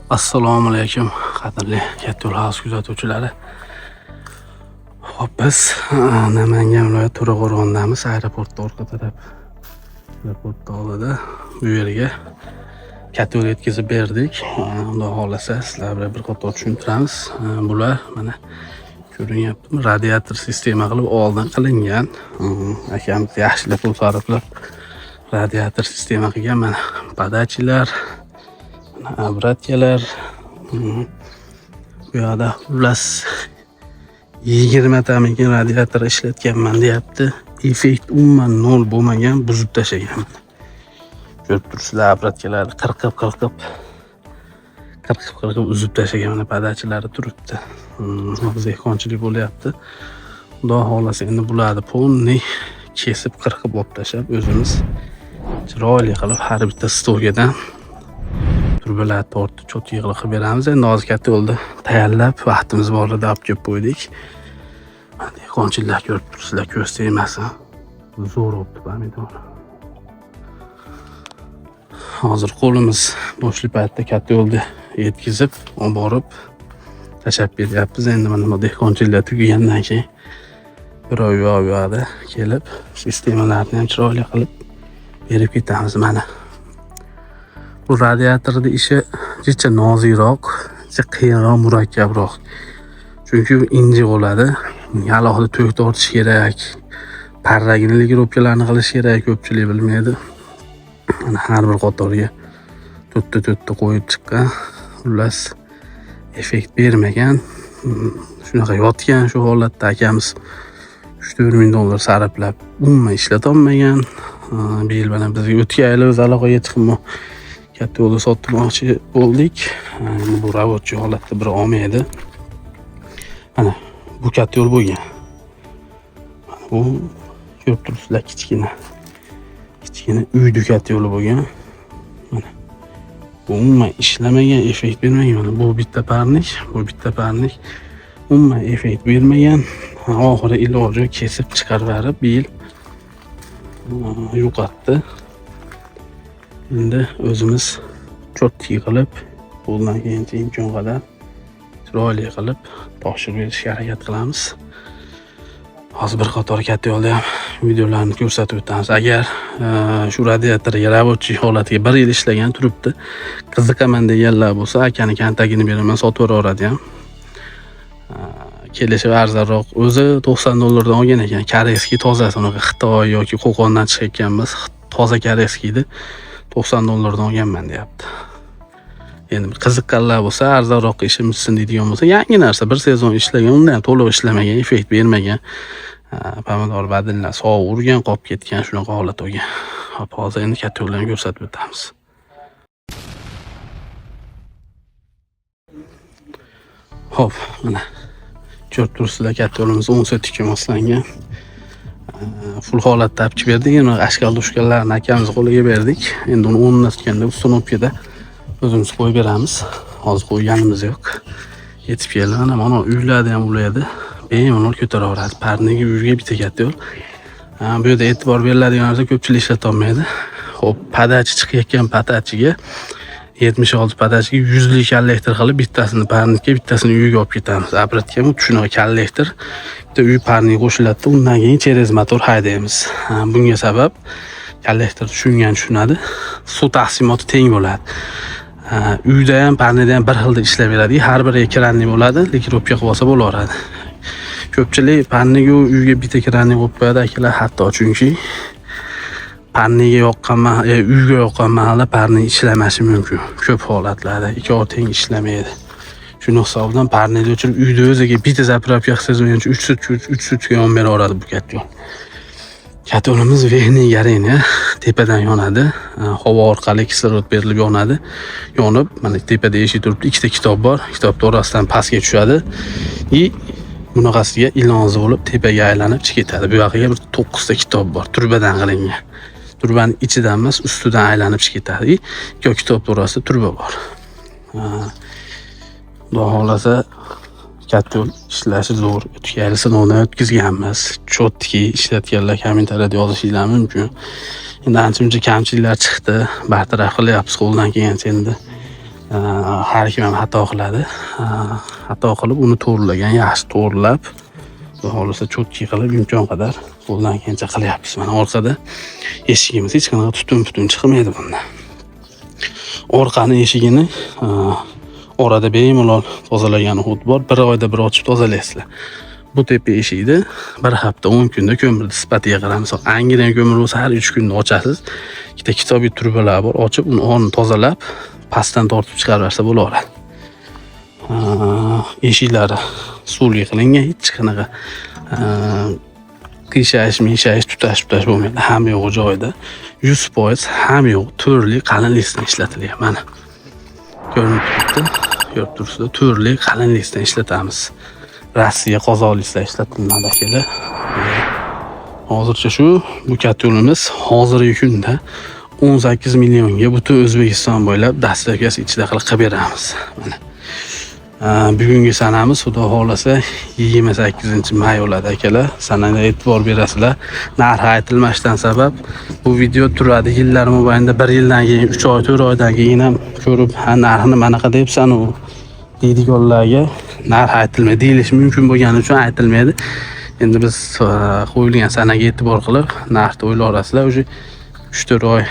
Assalomu alaykum qadrli Katta yo'l House kuzatuvchilari. Hop, biz Namangan viloyati To'raqo'rg'ondamiz, aeroportda orqa taraf. Aeroportda oldida bu yerga katta yo'l yetkazib berdik. Xudo xolasa sizlar bilan bir qator tushuntiramiz. Bular mana ko'rinyaptimi? Radiator sistema qilib oldin qilingan. Akamiz yaxshilab pul sarflab radiator sistema qilgan. Mana podachilar, obratkalar, bu yoqda xullas 20 tamikin radiator ishlatganman deyapti. Effekt umuman nol bo'lmagan, buzib tashlagan. Ko'rib turibsizlar, obratkalarni qirqib uzib tashlagan. Mana podachilari turibdi. Hozir ehkonchilik bo'lyapti. Xudo xolasa endi bularni polni kesib qirqib olib tashlab, o'zimiz chiroyli qilib har bitta stokadan turbalar tortib cho'tki qilib beramiz. Endi hozir katta yo'lda tayyorlab, vaqtimiz borida olib kelib qo'ydik. Mana ehkonchilar ko'rib turibsizlar, ko'z tegmasin. Zo'r o'tdi pomidor. Hozir qo'limiz bo'shli paytda katta yo'lda yetkazib, olib borib tashlab beryapmiz. Endi mana bu ehkonchilar tugagandan keyin bir oy yo'qda kelib sistemalarni ham chiroyli qilib berib ketamiz. Mana bu radiatorning ishi jicha nozikroq, jicha qiyinroq, murakkabroq. Chunki u injiq bo'ladi. Alohida to'k tortish kerak. Parragini ligirovkalarni qilish kerak, ko'pchilik bilmaydi. Mana har bir qatorga to'rtta qo'yib chiqqan. Xullas effekt bermagan. Shunaqa yotgan shu holatda akamiz $3-4 ming sarflab umuman ishlata olmagan. Bu yil mana bizga o'tgan yil o'z aloqaga chiqib katta yo'lda sotmoqchi bo'ldik. Bu ravochi holatda bir olmaydi. Mana bu katta yo'l bo'lgan. Mana bu ko'rib turibsizlar, kichkina uyda katta yo'li bo'lgan. Mana bu umuman ishlamagan, effekt bermagan. Mana bu bitta parnik, umuman effekt bermagan. Oxiri iloji kesib chiqarib berib, bu yil yo'qotdi. Endi o'zimiz cho'tki qilib, bundan keyincha imkon qadar chiroyli qilib topshirib berishga harakat qilamiz. Hozir bir qator katta yo'lda ham videolarni ko'rsatib o'tamiz. Agar shu radiatorga ravochi holatiga 1 yil ishlagan turibdi, qiziqaman deganlar bo'lsa, akani kontaktini beraman, sotib yuboradi ham. Kelishi arzonroq. O'zi $90 olgan ekan. Koreyskiy tozasi, unaqa Xitoy yoki Qo'qondan chiqayotgan emas. Toza koreyskiydi. $90 olganman deyapti. Endi bir qiziqqanlar bo'lsa, arzonroq ishim bitsin deydigan bo'lsa, yangi narsa, bir sezon ishlagan, undan ham to'liq ishlamagan, effekt bermagan. Pomidor badillar sovuq urgan, qolib ketgan, shunaqa holat bo'lgan. Hop, hozir endi katta yo'llarni ko'rsatib o'tamiz. Hop, mana ko'rib turibsizlar, katta yo'limiz 10 sotikka moslangan. Full holatda olib chiqib berdik. Endi ashkal-dushkallarni akamiz qo'liga berdik. Endi uni o'rnatganda ustunovkada o'zimiz qo'yib beramiz. Hozir qo'yganimiz yo'q. Yetib keldi. Mana uylarda ham ulaydi. Bemalol ko'taraveradi. Parniga uyga bitta katta yo'l. Bu yerda e'tibor beriladigan narsa, ko'pchilik ishlata olmaydi. Xo'p, podachi chiqayotgan podachiga 76 podachiga 100 lik kollektor qilib, bittasini parnikka, bittasini uyga olib ketamiz. Obratga ham shunaqa kollektor, bitta uy parniga qo'shiladi, undan keyin через motor haydaymiz. Bunga sabab kollektor tushunadi. Suv taqsimoti teng bo'ladi. Uyda ham, parnida ham bir xilda ishlaveradi. Har biri ekranli bo'ladi, ligirovka qilib olsa bo'laveradi. Ko'pchilik parniga uyga bitta ekranli qo'yib qo'yadi akalar, hatto chunki parniga uyga yoqqan mahalla parni ishlamashi mumkin. Ko'p holatlarda ikkovi teng ishlamaydi. Shuning hisobidan parnini o'chirib, uyda o'ziga bitta zapravka qilsangiz, 3 sutka yon beraveradi bu katta yo'l. Katta yo'limiz verniy gareni, tepadan yonadi. Havo orqali kislorod berilib yonadi. Yonib, mana tepada eshik turibdi, ikkita kitob bor. Kitobning orasidan pastga tushadi. Bunaqasiga ilonzi bo'lib tepaga aylanib chiqib ketadi. Bu yoqiga bir 9 ta kitob bor, turbadan qilingan. Turbaning ichidan emas, ustidan aylanib chiqib ketadi. Ikki kitobning orasida turba bor. Xudo xolasa katta yo'l ishlashi zo'r. O'tgan yil sinovdan o'tkazganmiz. Cho'tki ishlatganlar kommentariyada yozishingiz mumkin. Endi ancha-muncha kamchiliklar chiqdi. Bartaraf qilyapmiz qo'ldan kelgancha endi. Har kim ham xato qiladi. Xato qilib uni to'g'rilagan, yaxshi to'g'rilab, xudo xolisa cho'tki qilib imkon qadar qo'ldan kelgancha qilyapmiz. Mana orqada eshigimiz hech qanaqa tutun chiqmaydi bundan. Orqani eshigini orada bemalol tozalagan hud bor. Bir oyda bir ochib tozalaysizlar. Bu tepa eshikni bir hafta 10 kunda ko'mirni sifatiga qarab, misol angidan ko'mir bo'lsa har 3 kunda ochasiz. Ikkita kitobiy turbalar bor, ochib uni o'rnini tozalab, pastdan tortib chiqarsa bo'laveradi. Eshiklari suvli qilingan, hech qanaqa qiyshaysh, tutash bo'lmaydi. Hamma yo'q joyida. 100% hamma yo'q turli qalinlikdan ishlatilgan. Mana ko'rinib turibdi, turli qalinlikdan ishlatamiz. Rossiya qozonlikdan ishlatiladi akalar. Hozircha shu bu katta yo'limiz hozirgi kunda 18 millionga butun O'zbekiston bo'ylab dastlabkasi ichida qilib beramiz. Mana bugungi sanamiz xudo xolasa 28-may bo'ladi akalar. Sanaga e'tibor berasizlar. Narxi aytilmasdan sabab bu video turadi yillar mobaynida 1 yildan keyin 3 oy 4 oydan keyin ham ko'rib, narxini manaqa debsan u deydiganlarga narx aytilmaydi, deyilishi mumkin bo'lgani uchun aytilmaydi. Endi biz qo'yilgan sanaga e'tibor qilib narxni o'ylayapsizlar. O'sha 3-4 oy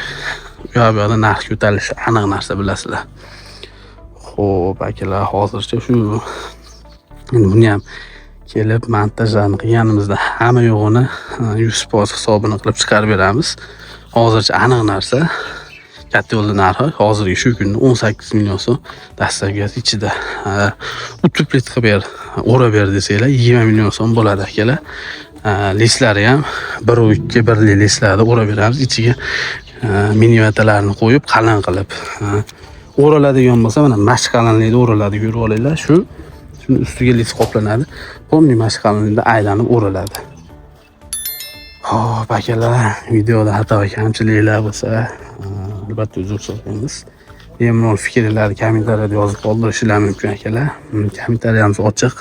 u yoqda narx ko'tarilishi aniq narsa bilasizlar. Xo'p akalar, hozircha shu endi buni ham kelib montajlarni qilganimizda hamma yo'g'ini 100% hisobini qilib chiqarib beramiz. Hozircha aniq narsa katta yo'lda narxi hozirgi shu kunda 18 million so'm dastlabkasi ichida. Utuplit qilib o'ra ber desanglar 20 million so'm bo'ladi akalar. Lislari ham 1-2 birli lislarni o'ra beramiz. Ichiga miniaturlarni qo'yib qalin qilib o'raladigan bo'lsa, mana mashq qalinlikda o'raladi, ko'rib olinglar. Shuni ustiga lis qoplanadi. Pomni mashq qalinlikda aylanib o'raladi. Xo'p akalar, videoda xato va kamchiliklar bo'lsa, albatta uzr so'raymiz. Bemalol fikrlarni kommentariyada yozib qoldirishingiz mumkin akalar. Kommentariyamiz ochiq.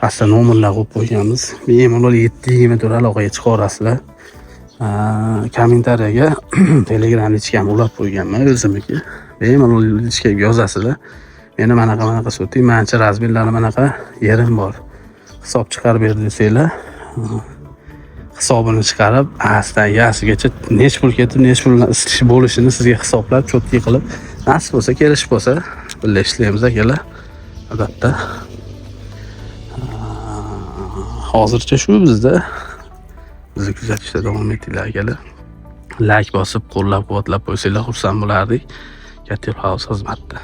Pastda nomerlar qo'yib qo'yganmiz. Bemalol 724 aloqaga chiqarasizlar. Kommentariyaga Telegram lichkam ulab qo'yganman o'zimniki. Bemalol lichkaga yozasizlar. Meni manaqa so'ting, mencha razmerlari manaqa yerim bor. Hisob chiqarib ber desanglar, hisobini chiqarib, asdan yasigacha nech pul ketib, nech pul bo'lishini sizga hisoblab, cho'tki qilib, nasib bo'lsa, kelish bo'lsa, birga ishlaymiz akalar. Albatta. Hozircha shu bizda. Bizni kuzatishda davom etinglar akalar. Like bosib, qo'llab-quvvatlab qo'ysanglar xursand bo'lardik. Katta yo'l xizmatda.